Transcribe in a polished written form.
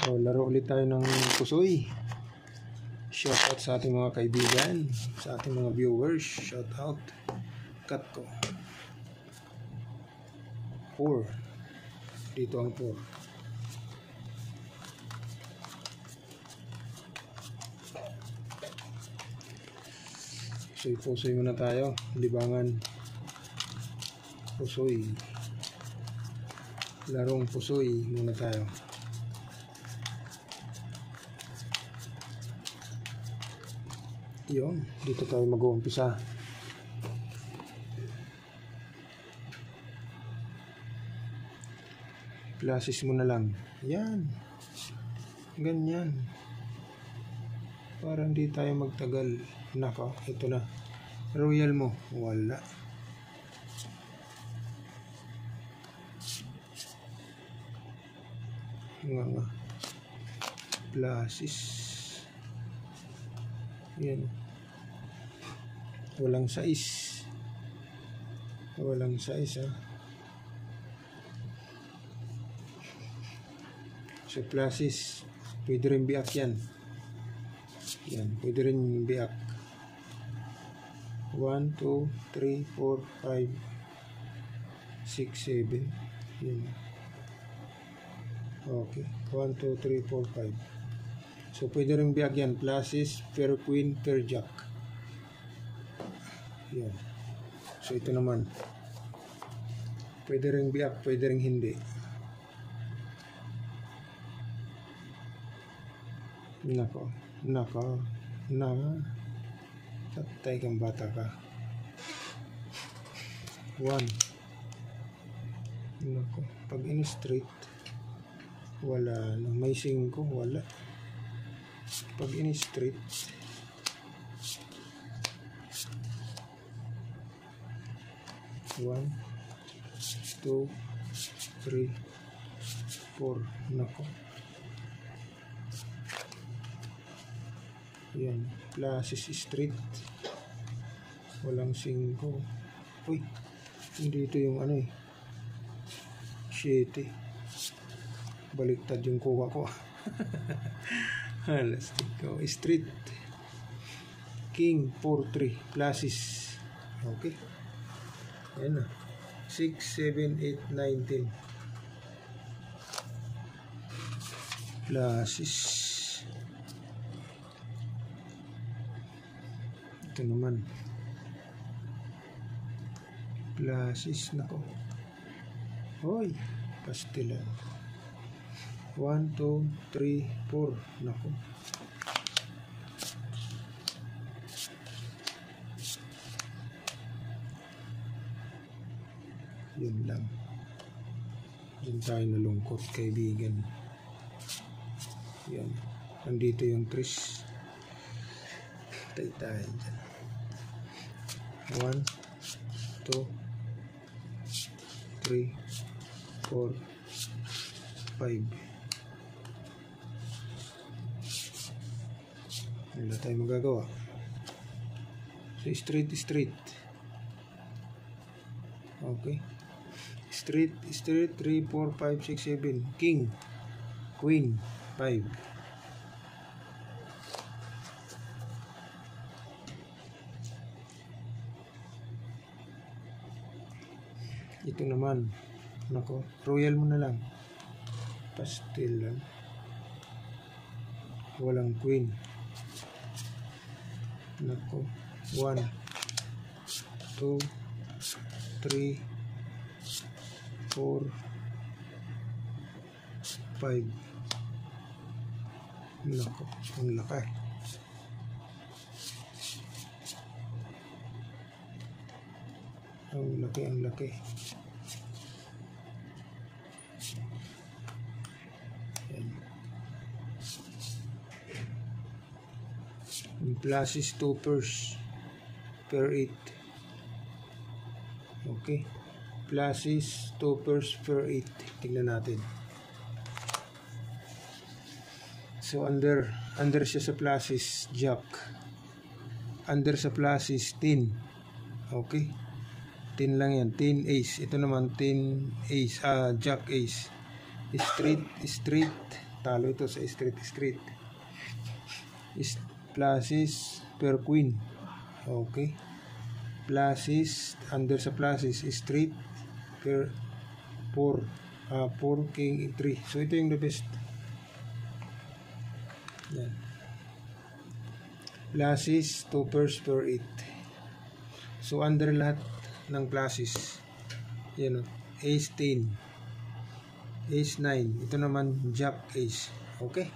So, laro ulit tayo ng pusoy. Shoutout sa ating mga kaibigan, sa ating mga viewers. Shoutout. Cut ko. 4. Dito ang 4. So, pusoy muna tayo. Libangan. Pusoy. Larong pusoy muna tayo. Yun, dito tayo mag-uumpisa. Classes muna lang. Yan. Ganyan. Para hindi tayo magtagal. Nako, ito na. Royal mo. Wala. Nga. Classes. Yan. Walang sais. Walang sais, ha. So, classes. Pwede rin biak yan. Yan. Pwede rin biak. 1, 2, 3, 4, 5, 6, 7. Yan. Okay. 1, 2, 3, 4, 5. So, pwede rin biak yan. Classes, pair queen, pair jack. Yan. So, ito naman. Pwede rin biak, pwede rin hindi. Nako. Tatay kang bata ka. 1. Nako. Pag in-straight, wala. May 5, wala. Pag in-straight, 1, 2, 3, 4. Nako. Yan. Classes straight. Walang 5. Uy. Hindi ito yung ano eh. 7. Baliktad yung kuha ko. Halastik ko. Straight. King 4, 3. Classes. Okay. Yan na. 6, 7, 8, 9, 10. Classes. Ito naman. Classes. Nako. Hoy. Pastilan. 1, 2, 3, 4. Nako. Yun lang. Diyan tayo nalungkot, kaibigan. Yan. Nandito yung tris. Tayo tayo dyan. 1, 2, 3, 4, 5. Wala tayo magagawa. So, straight. Okay. Straight, 3, 4, 5, 6, 7. King, queen, 5. Ito naman. Nako, royal mo na lang. Pastel lang. Walang queen. Nako. 1, 2, 3, 4, 5. Nako, ang laki. Ang laki. Classes 2 pairs. Pair 8. Okay. Classes 2 pairs per 8. Tingnan natin. So under siya sa classes jack. Under sa classes 10. Okay. 10 lang yan. 10 ace. Ito naman 10 ace. Jack ace. Straight. talo ito sa straight. Flushes per queen. Okay. Flushes, under sa flushes, straight per 4 king 3. So ito yung the best. Yan. Flushes 2 pairs per 8. So under lahat ng flushes. Yan o. Ace 10. Ace 9. Ito naman Jack Ace. Okay.